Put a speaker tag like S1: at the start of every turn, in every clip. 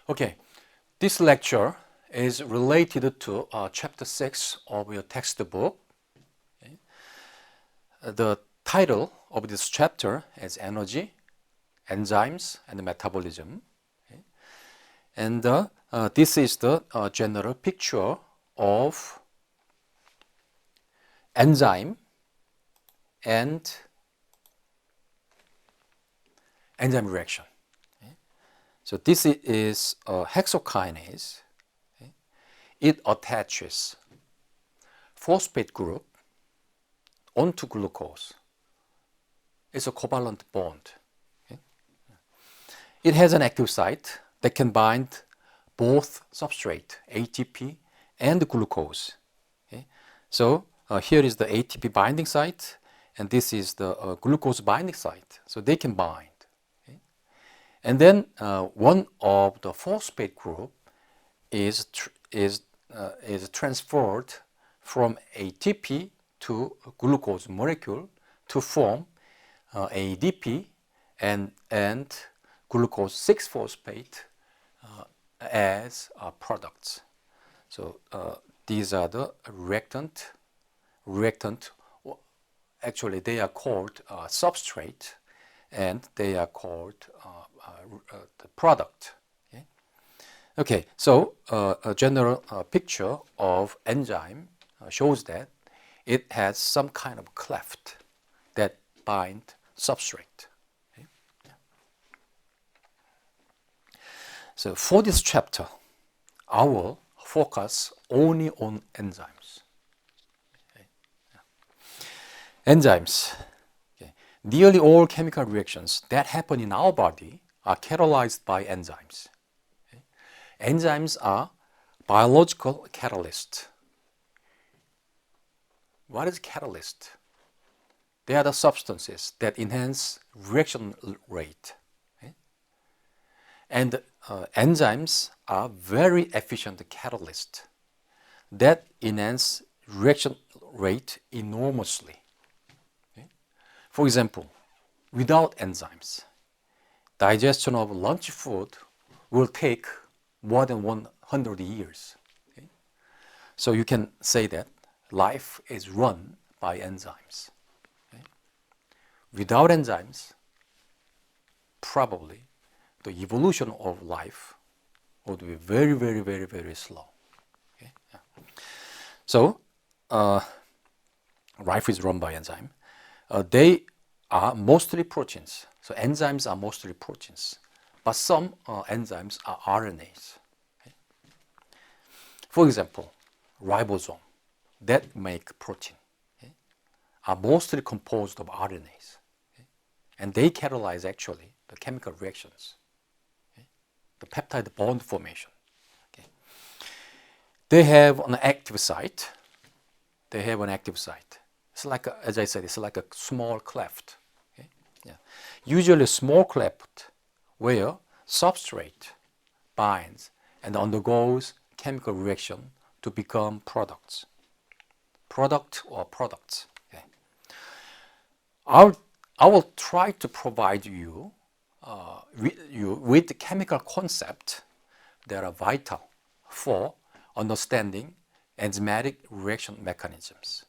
S1: Okay, this lecture is related to chapter 6 of your textbook. Okay. The title of this chapter is Energy, Enzymes, and Metabolism. Okay. And this is the general picture of enzyme and enzyme reaction. So this is a hexokinase. Okay. It attaches phosphate group onto glucose. It's a covalent bond. Okay. It has an active site that can bind both substrate, ATP and glucose. Okay. So here is the ATP binding site, and this is the glucose binding site. So they can bind. And then one of the phosphate group is transferred from ATP to glucose molecule to form ADP and glucose 6-phosphate as products. So these are the reactant. Actually, they are called substrate, and they are called the product. Okay, so a general picture of enzyme shows that it has some kind of cleft that bind substrate. Okay. So for this chapter, I will focus only on enzymes. Okay. Enzymes. Okay. Nearly all chemical reactions that happen in our body are catalyzed by enzymes. Okay. Enzymes are biological catalysts. What is catalyst? They are the substances that enhance reaction rate. Okay. And enzymes are very efficient catalysts that enhance reaction rate enormously. Okay. For example, without enzymes, digestion of lunch food will take more than 100 years. Okay. So you can say that life is run by enzymes. Okay. Without enzymes, probably the evolution of life would be very, very, very, very slow. Okay. Yeah. So life is run by enzyme. They are mostly proteins. So enzymes are mostly proteins, but some enzymes are RNAs. Okay. For example, ribosome that make protein, okay, are mostly composed of RNAs, okay, and they catalyze actually the chemical reactions, okay, the peptide bond formation. Okay. They have an active site. It's like, as I said, it's like a small cleft. Okay? Yeah. Usually a small cleft where substrate binds and undergoes chemical reaction to become products. Product or products. Okay. I will try to provide you with the chemical concepts that are vital for understanding enzymatic reaction mechanisms.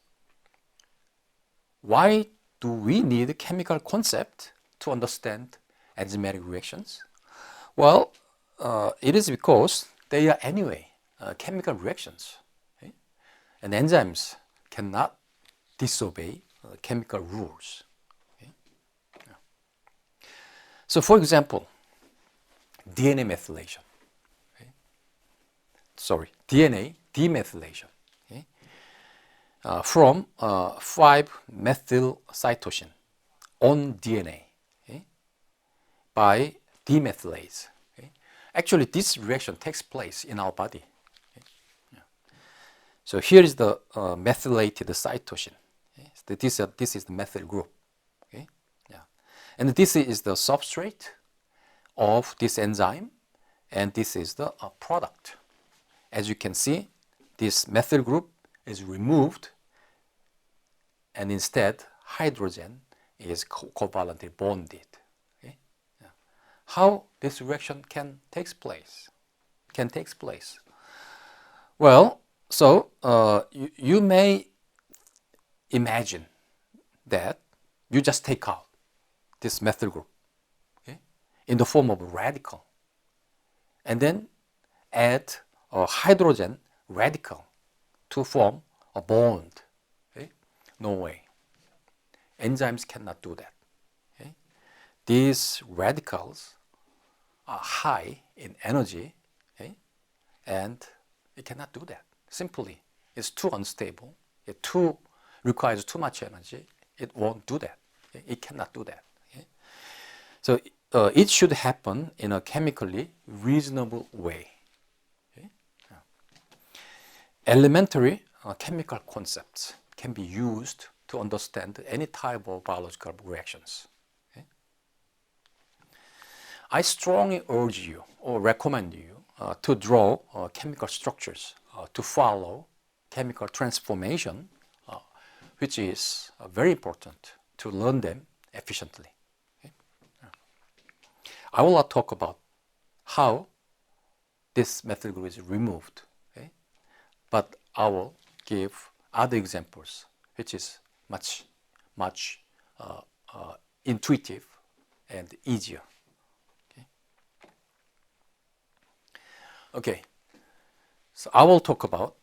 S1: Why do we need chemical concept to understand enzymatic reactions? Well, it is because they are anyway chemical reactions. Okay? And enzymes cannot disobey chemical rules. Okay? Yeah. So for example, DNA methylation. Okay? Sorry, DNA demethylation. Okay? From 5-methylcytosine on DNA, okay, by demethylase. Okay? Actually, this reaction takes place in our body. Okay? Yeah. So here is the methylated cytosine. Okay? So this is the methyl group. Okay? Yeah. And this is the substrate of this enzyme, and this is the product. As you can see, this methyl group is removed, and instead hydrogen is covalently bonded. Okay? Yeah. How this reaction can take place? can take place? Well, so you may imagine that you just take out this methyl group, okay, in the form of a radical, and then add a hydrogen radical to form a bond. Okay? No way. Enzymes cannot do that. Okay? These radicals are high in energy, okay? And it cannot do that. Simply, it's too unstable. It requires too much energy. It won't do that. Okay? It cannot do that. Okay? So it should happen in a chemically reasonable way. Okay? Elementary chemical concepts can be used to understand any type of biological reactions. Okay? I strongly urge you or recommend you to draw chemical structures to follow chemical transformation, which is very important to learn them efficiently. Okay? I will not talk about how this methyl group is removed, okay? But I will give other examples, which is much intuitive and easier. Okay, so I will talk about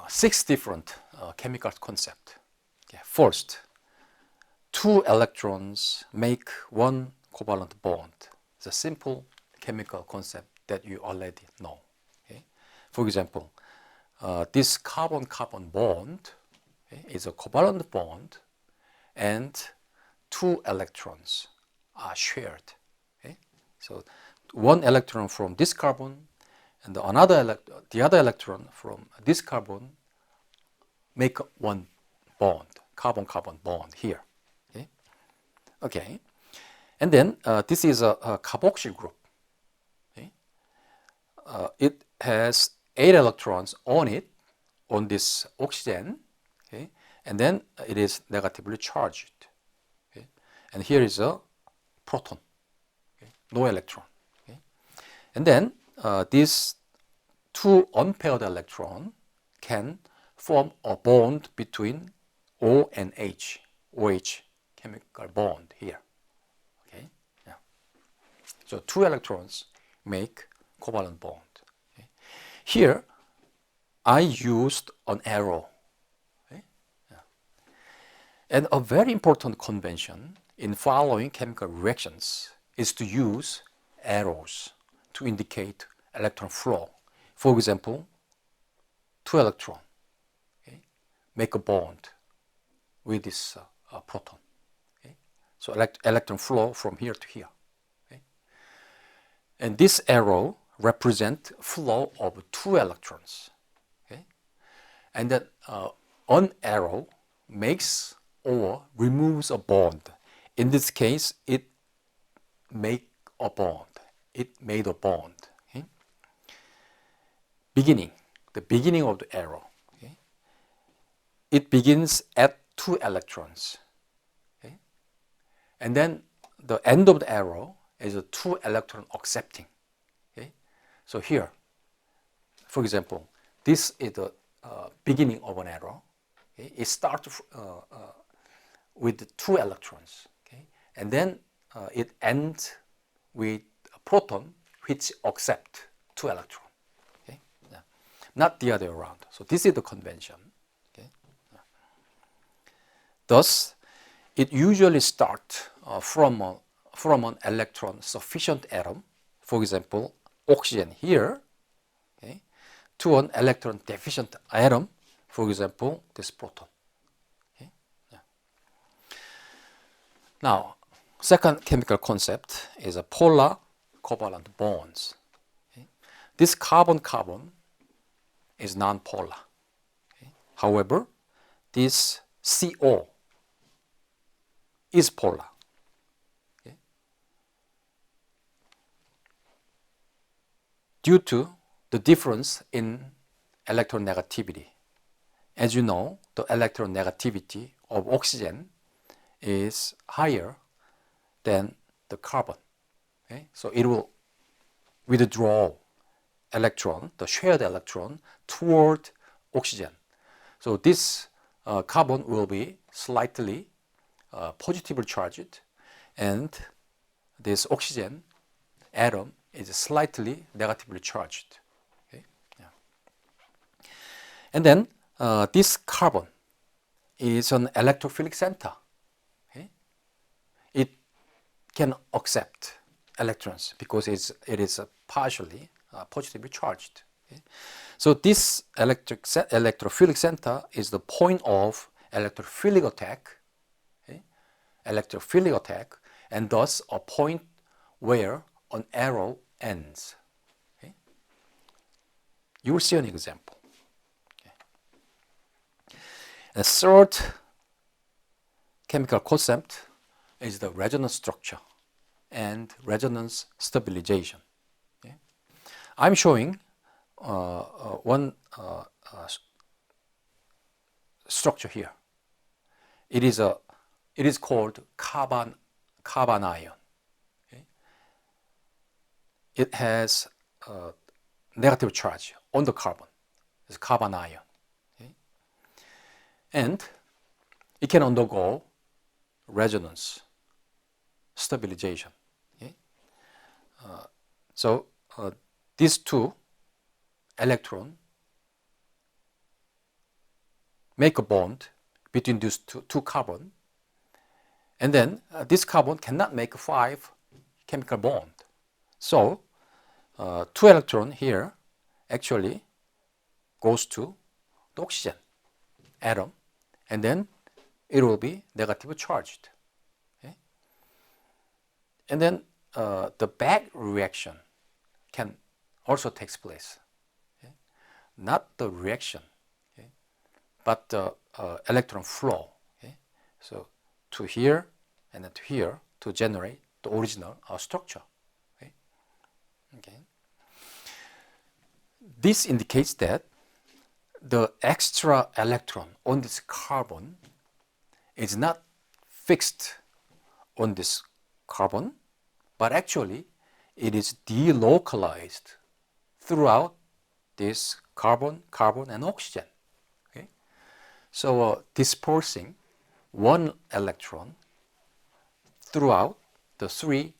S1: 6 different chemical concepts. Okay. First, 2 electrons make 1 covalent bond. It's a simple chemical concept that you already know. Okay. For example, this carbon-carbon bond, okay, is a covalent bond, and 2 electrons are shared. Okay. So 1 electron from this carbon and the other electron from this carbon make 1 bond, carbon-carbon bond here. Okay. Okay. And then this is a carboxyl group. Okay. It has 8 electrons on it, on this oxygen. Okay. And then it is negatively charged. Okay. And here is a proton. Okay. No electron. Okay. And then these 2 unpaired electrons can form a bond between O and H, OH chemical bond here. Okay, yeah. So 2 electrons make covalent bond. Okay. Here, I used an arrow. Okay. Yeah. And a very important convention in following chemical reactions is to use arrows to indicate electron flow. For example, 2 electrons, okay, make a bond with this proton. Okay. So electron flow from here to here. Okay. And this arrow represents flow of 2 electrons. Okay. And then an arrow makes or removes a bond. In this case, it make a bond. It made a bond. Okay. The beginning of the arrow. Okay. It begins at 2 electrons. Okay. And then the end of the arrow is a 2 electron accepting. Okay. So here, for example, this is the beginning of an arrow. Okay. It starts with 2 electrons. Okay. And then it ends with a proton which accepts 2 electrons. Okay. Yeah. Not the other way around. So this is the convention. Okay. Yeah. Thus, it usually starts from an electron sufficient atom, for example, oxygen here, okay, to an electron deficient atom, for example, this proton. Okay. Yeah. Now, second chemical concept is a polar covalent bonds. Okay. This carbon-carbon is non-polar. Okay. However, this CO is polar. Okay. Due to the difference in electronegativity. As you know, the electronegativity of oxygen is higher than the carbon. Okay? So it will withdraw electron, the shared electron, toward oxygen. So this carbon will be slightly positively charged, and this oxygen atom is slightly negatively charged. Okay? Yeah. And then this carbon is an electrophilic center. Okay? It can accept electrons because it is partially positively charged. Okay? So this electrophilic center is the point of electrophilic attack, okay? Electrophilic attack, and thus a point where an arrow ends. Okay? You will see an example. Okay. The third chemical concept is the resonance structure and resonance stabilization. Okay? I'm showing one structure here. It is called carbon ion. Okay? It has negative charge on the carbon. It's carbon ion. Okay? And it can undergo resonance stabilization. Okay? So these two electrons make a bond between these two carbon, and then this carbon cannot make 5 chemical bond. So 2 electron here actually goes to the oxygen atom, and then it will be negatively charged. Okay? And then the back reaction can also takes place. Okay? Not the reaction, okay? But the electron flow. Okay? So to here and then to here to generate the original structure. Okay? Okay. This indicates that the extra electron on this carbon is not fixed on this carbon, but actually it is delocalized throughout this carbon, and oxygen. Okay? So dispersing one electron throughout the 3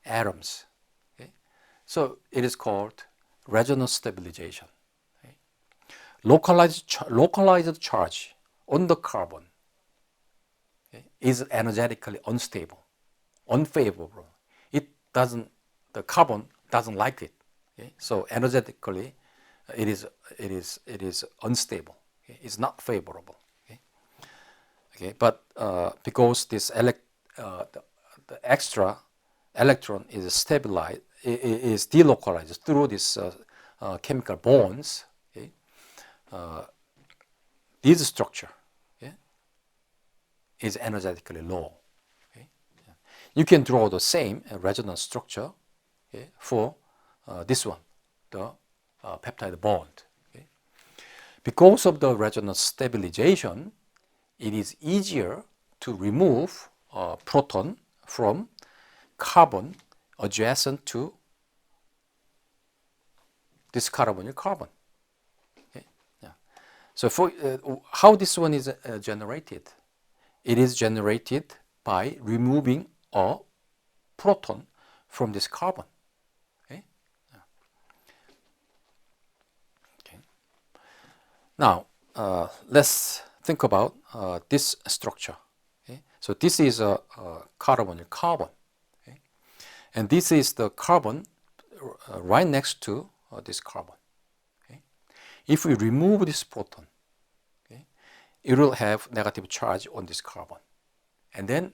S1: atoms. Okay? So it is called resonance stabilization. Okay? Localized charge on the carbon, okay, is energetically unstable, unfavorable. The carbon doesn't like it. Okay? So energetically, it is unstable. Okay? It's not favorable. Okay? Okay? But because this the extra electron is stabilized, is delocalized through this chemical bonds, okay? This structure, okay, is energetically low. Okay? You can draw the same resonance structure, okay, for this one, the peptide bond. Okay? Because of the resonance stabilization, it is easier to remove proton from carbon adjacent to this carbonyl carbon. Okay? Yeah. So for how this one is generated, it is generated by removing a proton from this carbon. Okay? Yeah. Okay. Now let's think about this structure. Okay? So this is a carbonyl carbon, okay? And this is the carbon right next to this carbon. Okay? If we remove this proton, okay, it will have negative charge on this carbon, and then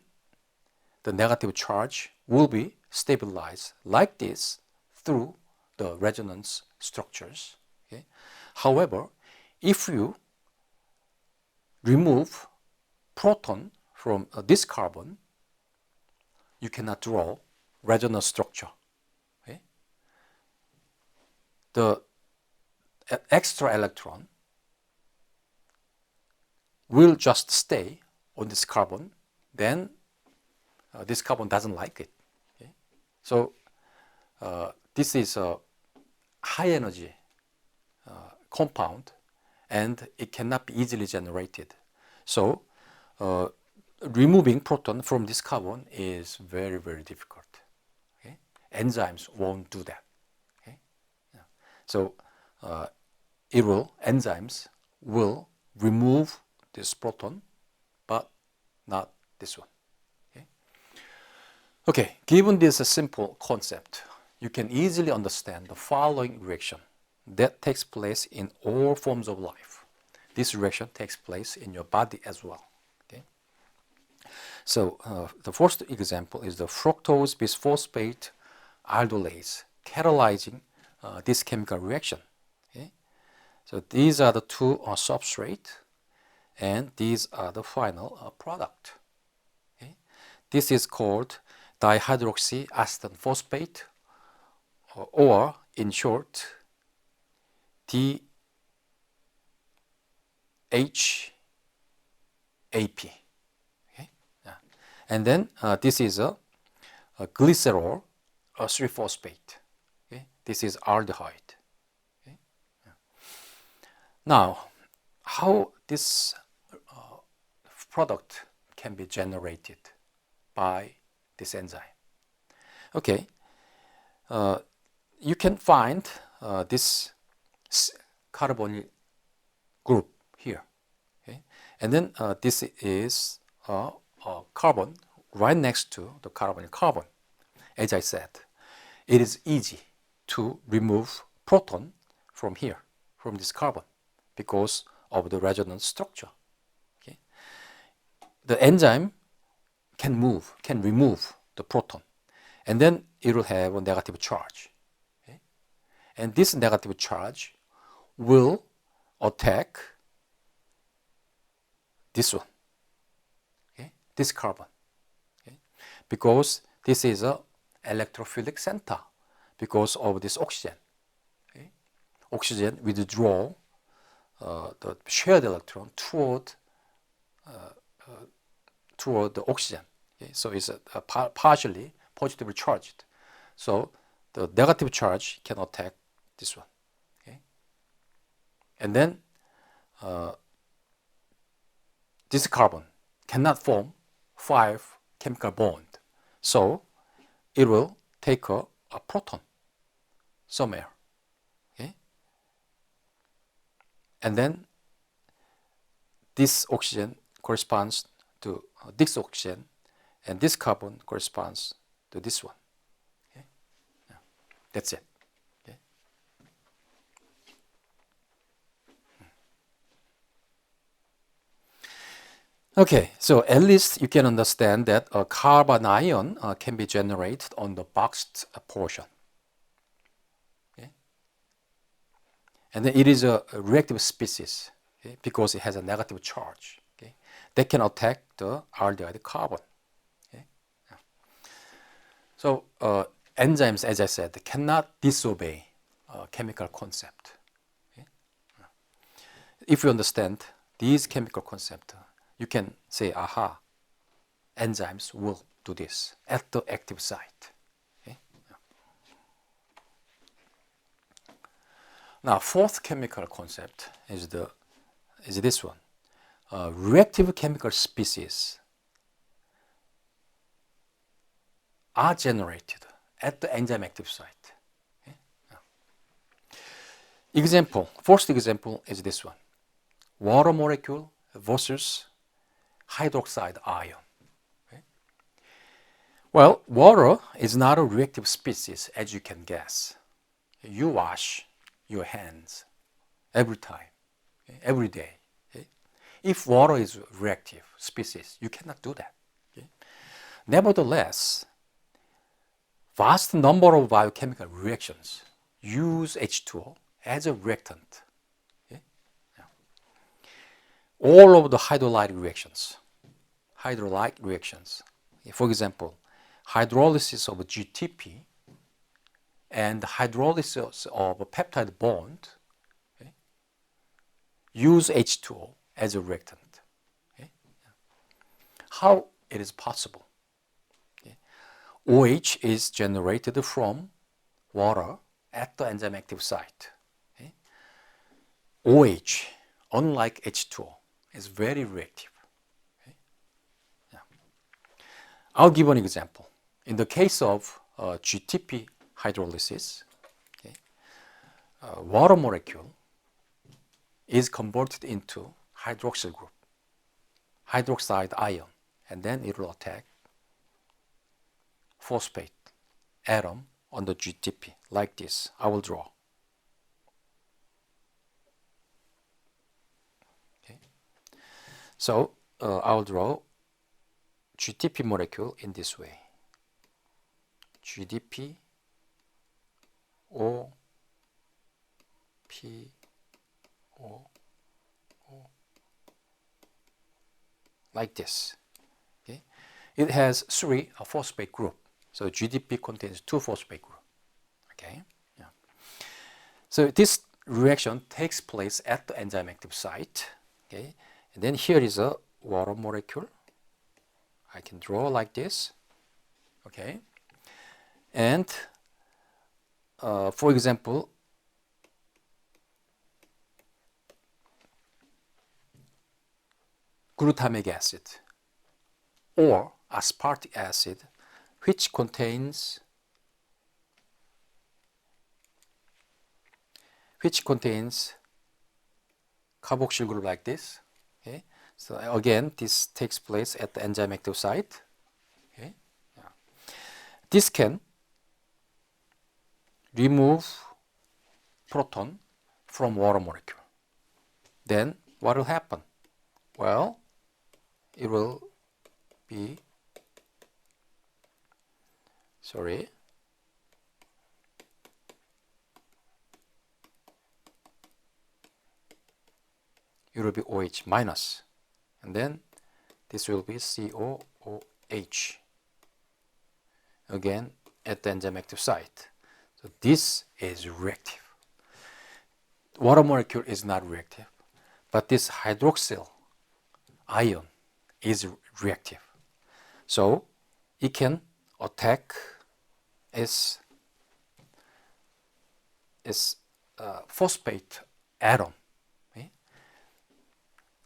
S1: the negative charge will be stabilized like this through the resonance structures. Okay? However, if you remove proton from this carbon, you cannot draw resonance structure. Okay? The extra electron will just stay on this carbon, then this carbon doesn't like it. Okay? So this is high energy compound, and it cannot be easily generated. So removing proton from this carbon is very, very difficult. Okay? Enzymes won't do that. Okay? Yeah. So enzymes will remove this proton, but not this one. Okay? Okay, given this simple concept, you can easily understand the following reaction that takes place in all forms of life. This reaction takes place in your body as well. Okay? So the first example is the fructose bisphosphate aldolase catalyzing this chemical reaction. Okay? So these are the two substrate, and these are the final product. Okay? This is called dihydroxyacetone phosphate, or in short, DHAP. Okay? Yeah. And then this is a glycerol 3-phosphate. Okay? This is aldehyde. Okay? Yeah. Now, how this product can be generated by this enzyme? Okay, you can find this carbonyl group here. Okay? And then this is a carbon right next to the carbonyl carbon. As I said, it is easy to remove proton from here, from this carbon, because of the resonance structure. Okay? The enzyme can remove the proton, and then it will have a negative charge. Okay? And this negative charge will attack this one, okay? This carbon, okay? Because this is a electrophilic center because of this oxygen. Okay? Oxygen withdraw the shared electron toward the oxygen. Okay? So it's partially positively charged. So the negative charge can attack this one. Okay? And then this carbon cannot form 5 chemical bond. So it will take a proton somewhere. Okay? And then this oxygen corresponds to this oxygen, and this carbon corresponds to this one. Okay? Yeah. That's it. Okay? Okay, so at least you can understand that a carbon ion can be generated on the boxed portion. Okay? And then it is a reactive species, okay, because it has a negative charge. Okay? That can attack the aldehyde carbon. Okay? Yeah. So enzymes, as I said, cannot disobey chemical concept. Okay? If you understand these chemical concepts, you can say, aha, enzymes will do this at the active site. Okay? Now, fourth chemical concept is this one. Reactive chemical species are generated at the enzyme active site. Okay? First example is this one. Water molecule versus hydroxide ion. Okay? Well, water is not a reactive species, as you can guess. You wash your hands every time, okay? Every day. Okay? If water is a reactive species, you cannot do that. Okay? Nevertheless, vast number of biochemical reactions use H2O as a reactant. Okay? Yeah. All of the hydrolytic reactions, for example, hydrolysis of GTP and hydrolysis of a peptide bond, okay, use H2O as a reactant. Okay? How it is possible? Okay? OH is generated from water at the enzyme active site. Okay? OH, unlike H2O, is very reactive. Okay? Yeah. I'll give an example. In the case of GTP hydrolysis, okay, water molecule is converted into hydroxyl group, hydroxide ion, and then it will attack phosphate atom on the GTP like this. I will draw. Okay. So I will draw GTP molecule in this way. GDP O P O like this. Okay. It has three phosphate group. So GDP contains two phosphate group. Okay. Yeah. So this reaction takes place at the enzyme active site. Okay. And then here is a water molecule. I can draw like this. Okay. And for example, glutamic acid or aspartic acid, which contains carboxyl group like this. Okay. So again, this takes place at the enzyme active site. Okay. Yeah. This can remove proton from water molecule. Then what will happen? Well, it will be, it will be OH minus, and then this will be COOH again at the enzyme active site. So this is reactive. Water molecule is not reactive, but this hydroxyl ion is reactive. So it can attack its phosphate atom. Okay?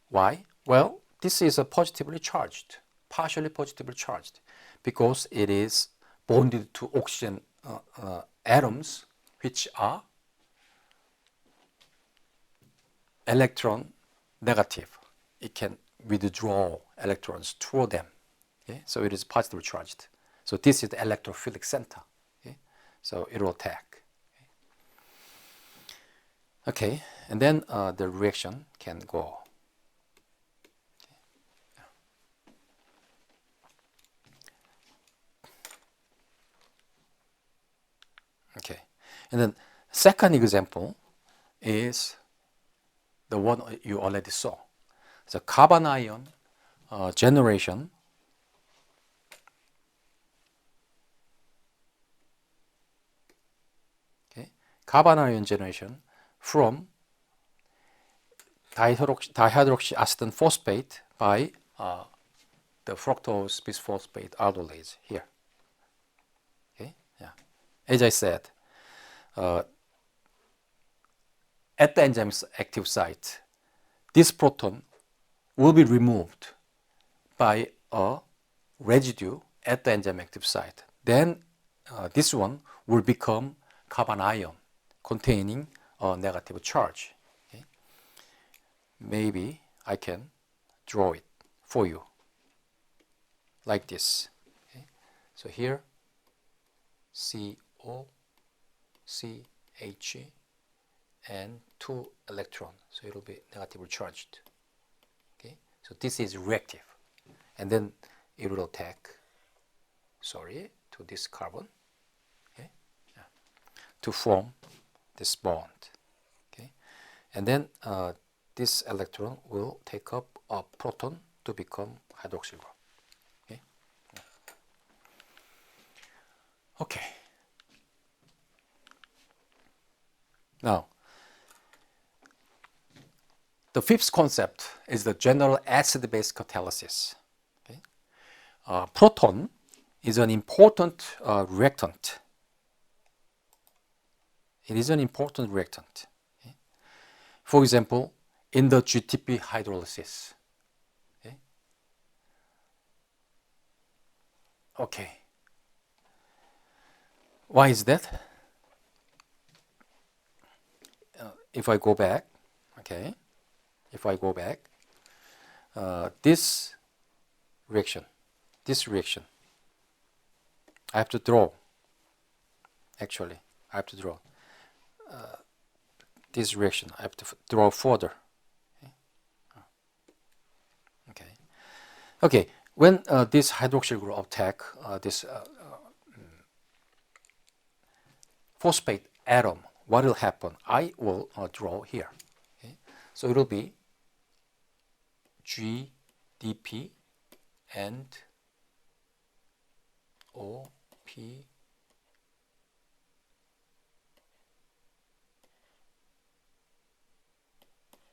S1: Why? Well, this is a positively charged, partially positively charged, because it is bonded to oxygen atoms, which are electron negative. It can withdraw electrons toward them. Okay? So it is positively charged. So this is the electrophilic center. Okay? So it will attack. Okay, and then the reaction can go. Okay, and then second example is the one you already saw. The carbon ion generation carbon ion generation from dihydroxyacetone phosphate by the fructose bisphosphate aldolase here. Okay, yeah. As I said, at the enzyme's active site, this proton will be removed by a residue at the enzyme active site. Then this one will become carbon ion containing a negative charge. Okay? Maybe I can draw it for you like this. Okay? So here CO, CH, and 2 electrons. So it will be negatively charged. Okay? So this is reactive. And then it will attack, to this carbon, okay? Yeah. To form this bond. Okay? And then this electron will take up a proton to become hydroxyl group. Okay? Yeah. Okay. Now, the fifth concept is the general acid-base catalysis. Okay? Proton is an important reactant It is an important reactant. Okay? For example, in the GTP hydrolysis. Okay. Okay. Why is that? If I go back, okay, if I go back, this reaction, I have to draw, actually, I have to draw this reaction, I have to draw further. Okay, okay. When this hydroxyl group attack this phosphate atom, what will happen? I will draw here. Okay? So it will be GDP and OP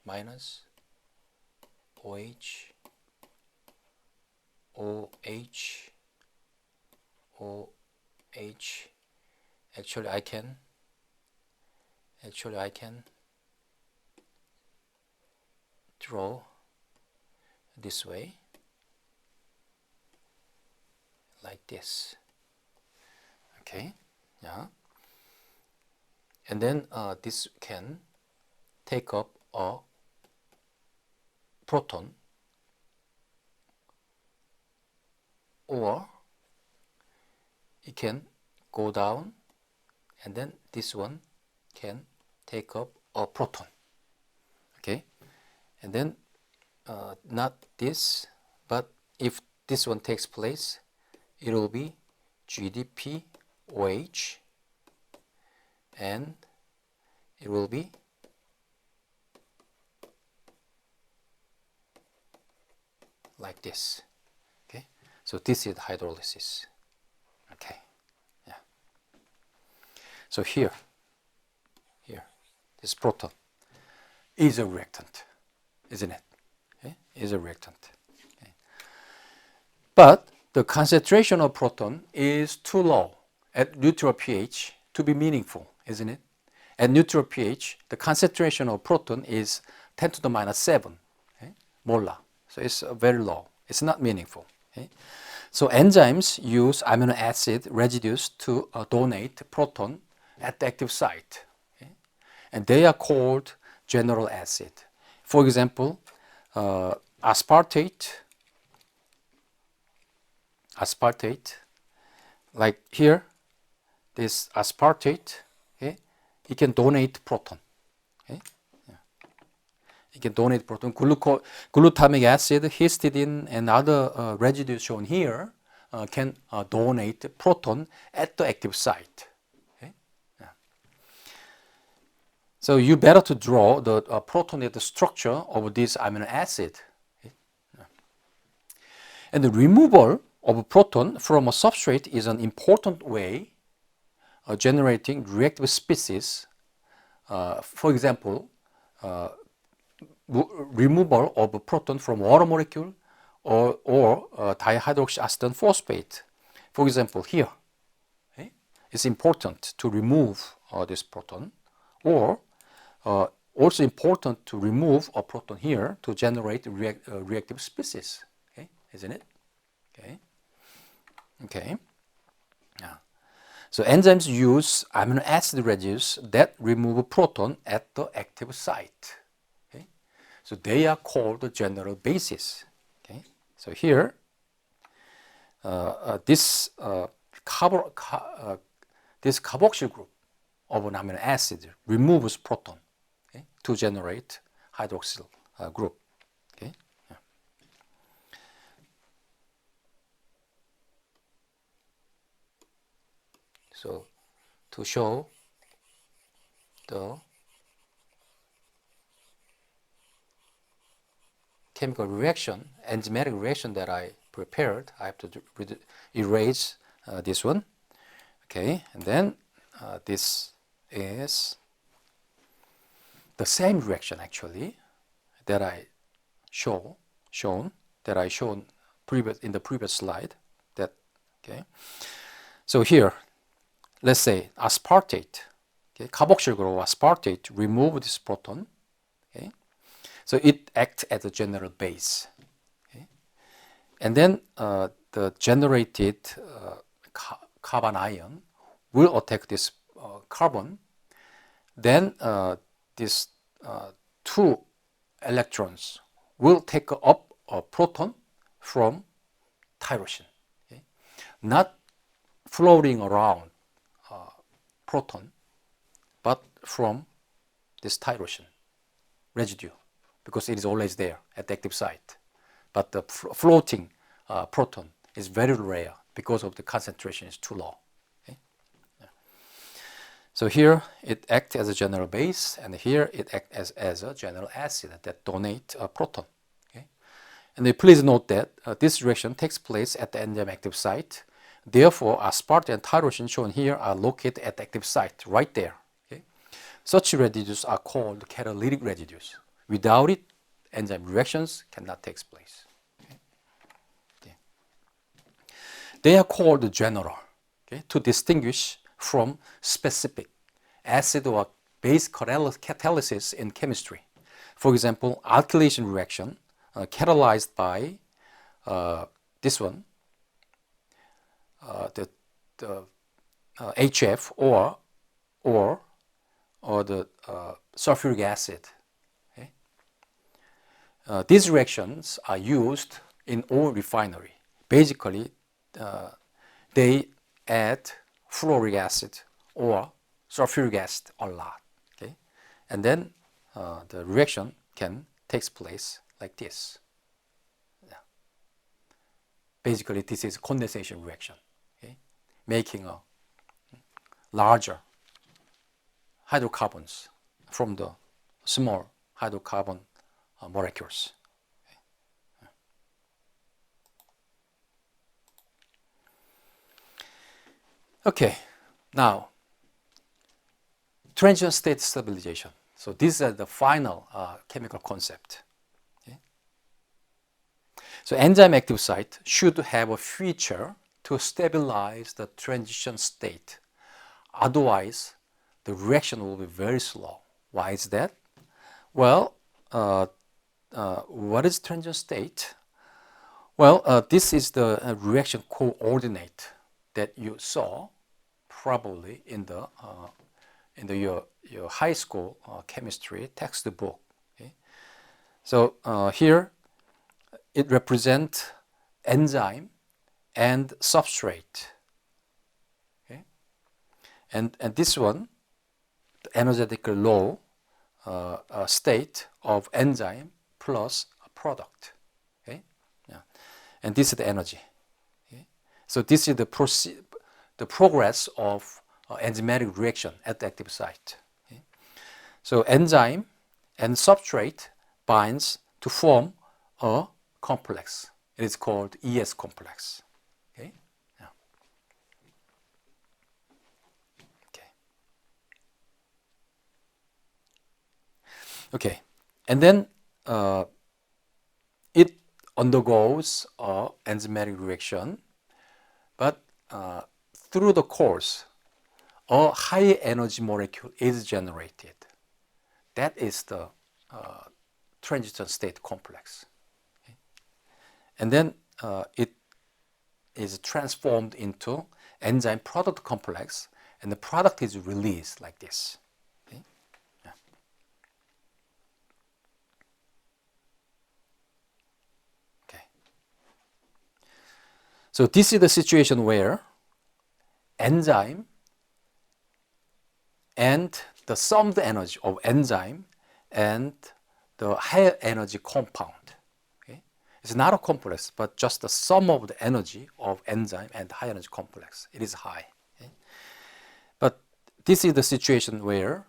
S1: minus OH, OH, OH. Actually, I can draw this way, like this. Okay, yeah. And then this can take up a proton, or it can go down, and then this one can take up a proton. Okay, and then not this, but if this one takes place, it will be GDP OH, and it will be like this. Okay, so this is hydrolysis. Okay, yeah. So here, this proton is a reactant, isn't it? Okay, is a reactant. Okay. But the concentration of proton is too low at neutral pH to be meaningful, isn't it? At neutral pH, the concentration of proton is 10 to the minus 7 molar. So it's very low. It's not meaningful. Okay? So enzymes use amino acid residues to donate proton at the active site. Okay? And they are called general acid. For example, aspartate, like here, this aspartate, okay, it can donate proton. Okay? Yeah. It can donate proton. Glutamic acid, histidine, and other residues shown here can donate proton at the active site. Okay? Yeah. So you better to draw the protonated structure of this amino acid. Okay? Yeah. And the removal of a proton from a substrate is an important way of generating reactive species. For example, removal of a proton from water molecule or dihydroxyacetone phosphate. For example, here, okay, it's important to remove this proton, or also important to remove a proton here to generate reactive species. Okay, isn't it? Okay. Okay. Yeah. So enzymes use amino acid residues that remove a proton at the active site. Okay. So they are called the general bases. Okay. So here, this carboxyl group of an amino acid removes proton, okay, to generate hydroxyl group. Okay. Yeah. So to show the chemical reaction, enzymatic reaction that I prepared, I have to erase this one. Okay, and then this is the same reaction actually that I shown in the previous slide. That okay. So here, let's say aspartate. Okay? carboxyl group aspartate remove this proton. Okay? So it acts as a general base. Okay? And then the generated carbon ion will attack this carbon. Then these two electrons will take up a proton from tyrosine. Okay? Not floating around proton, but from this tyrosine residue, because it is always there at the active site. But the floating proton is very rare because of the concentration is too low. Okay? Yeah. So here it acts as a general base, and here it acts as a general acid that donate a proton. Okay? And please note that this reaction takes place at the enzyme active site. Therefore, aspartate and tyrosine shown here are located at the active site, right there. Okay? Such residues are called catalytic residues. Without it, enzyme reactions cannot take place. Okay? Okay. They are called general, okay, to distinguish from specific acid or base catalysis in chemistry. For example, alkylation reaction catalyzed by this one, the HF or the sulfuric acid. Okay? These reactions are used in oil refinery. Basically, they add fluoric acid or sulfuric acid a lot. Okay? And then the reaction can take place like this. Yeah. Basically, this is condensation reaction. Okay? Making a larger hydrocarbons from the small hydrocarbon molecules. Okay, now transient state stabilization. So these are the final chemical concept. Okay? So enzyme active site should have a feature to stabilize the transition state. Otherwise, the reaction will be very slow. Why is that? Well, what is transient state? Well, this is the reaction coordinate that you saw probably in your high school chemistry textbook. Okay? So here it represents enzyme and substrate. Okay? And this one, the energetically low state of enzyme plus a product. Okay? Yeah. And this is the energy. Okay? So this is the progress of enzymatic reaction at the active site. Okay? So enzyme and substrate binds to form a complex. It is called ES complex. Okay? Yeah. Okay. Okay. And then it undergoes an enzymatic reaction, but through the course, a high energy molecule is generated. That is the transition state complex. Okay? And then it is transformed into enzyme product complex, and the product is released like this. Okay? Yeah. Okay. So this is the situation where enzyme and the summed energy of enzyme and the higher energy compound. Okay? It's not a complex, but just the sum of the energy of enzyme and high energy complex. It is high. Okay? But this is the situation where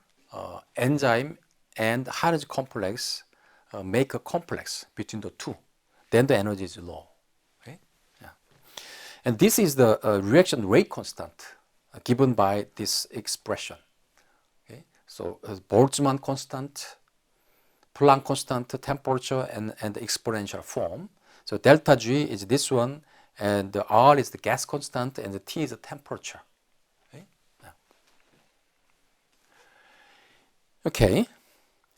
S1: enzyme and high energy complex make a complex between the two. Then the energy is low. Okay? Yeah. And this is the reaction rate constant given by this expression. Okay? So Boltzmann constant, Planck constant, temperature, and the exponential form. So delta G is this one, and the R is the gas constant, and the T is the temperature. Okay? Yeah. Okay,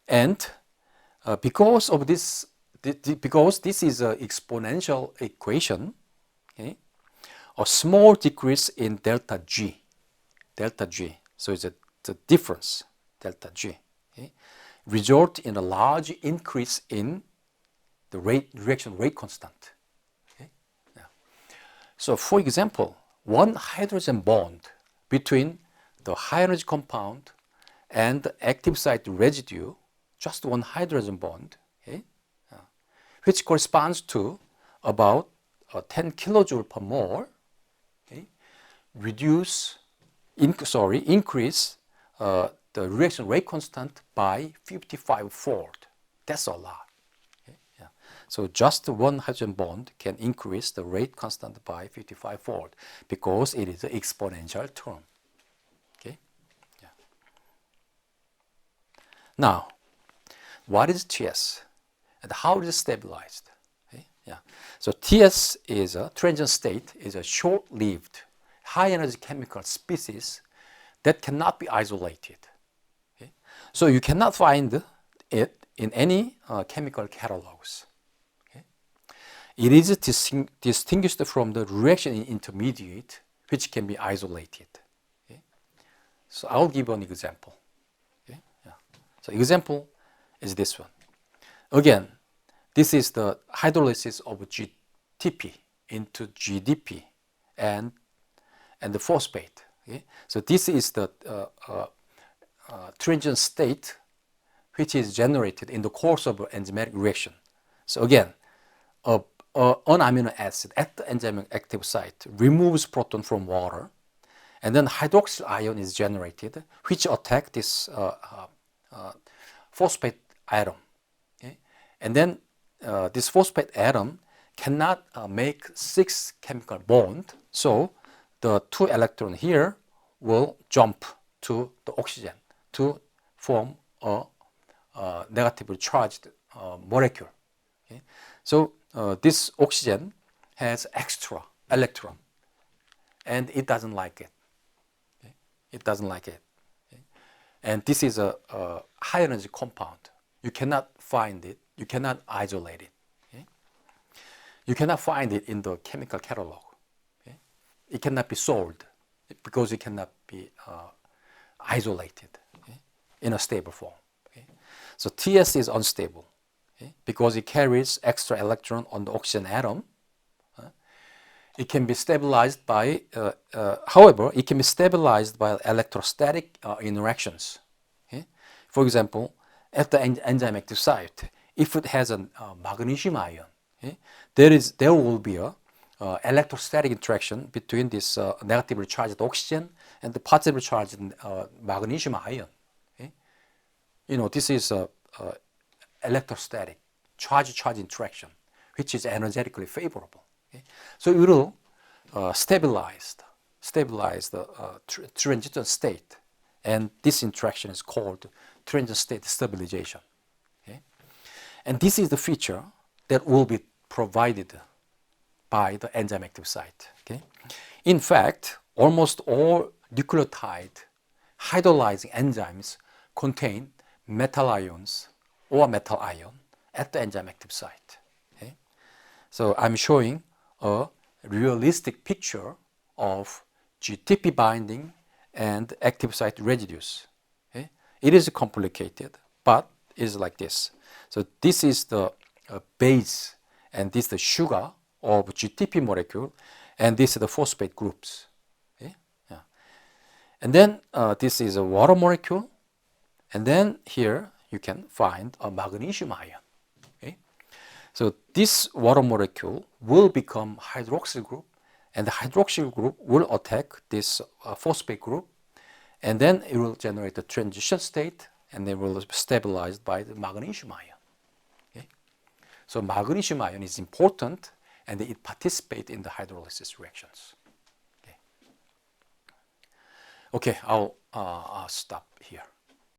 S1: and because of this, because this is an exponential equation, okay, a small decrease in delta G, so it's the difference, delta G, okay, result in a large increase in the reaction rate constant. Okay? Yeah. So for example, one hydrogen bond between the high energy compound and the active site residue, just one hydrogen bond, okay, which corresponds to about 10 kilojoule per mole, okay, increase the reaction rate constant by 55-fold. That's a lot. Okay? Yeah. So just one hydrogen bond can increase the rate constant by 55-fold because it is an exponential term. Okay? Yeah. Now, what is TS and how it is stabilized? Okay? Yeah. So TS is a transient state, is a short-lived, high-energy chemical species that cannot be isolated. Okay? So you cannot find it in any chemical catalogs. Okay? It is distinguished from the reaction intermediate, which can be isolated. Okay? So I'll give an example. Okay? Yeah. So example is this one. Again, this is the hydrolysis of GTP into GDP and the phosphate. Okay? So this is the transient state which is generated in the course of an enzymatic reaction. So again, an amino acid at the enzymatic active site removes proton from water, and then hydroxyl ion is generated, which attack this phosphate atom. Okay? And then this phosphate atom cannot make 6 chemical bond, so the 2 electron here will jump to the oxygen to form a negatively charged molecule. Okay? So this oxygen has extra electron, and it doesn't like it. Okay? It doesn't like it. Okay? And this is a high energy compound. You cannot find it. You cannot isolate it. Okay? You cannot find it in the chemical catalog. Okay? It cannot be sold because it cannot be isolated, okay, in a stable form. Okay? So TS is unstable, okay, because it carries extra electron on the oxygen atom. It can be stabilized by, however, it can be stabilized by electrostatic interactions. Okay? For example, at the enzyme active site, if it has a magnesium ion, okay, there will be a electrostatic interaction between this negatively charged oxygen and the positively charged magnesium ion. Okay? You know, this is a electrostatic charge-charge interaction, which is energetically favorable. Okay? So it will stabilize the transition state, and this interaction is called transient state stabilization. Okay? And this is the feature that will be provided by the enzyme active site. Okay? In fact, almost all nucleotide hydrolyzing enzymes contain metal ions or metal ion at the enzyme active site. Okay? So I'm showing a realistic picture of GTP binding and active site residues. Okay? It is complicated, but it is like this. So this is the base, and this is the sugar of GTP molecule, and this is the phosphate groups. Okay? Yeah. And then this is a water molecule, and then here you can find a magnesium ion. Okay? So this water molecule will become hydroxyl group, and the hydroxyl group will attack this phosphate group, and then it will generate a transition state, and then will be stabilized by the magnesium ion. Okay? So magnesium ion is important, and it participates in the hydrolysis reactions. Okay, I'll stop here.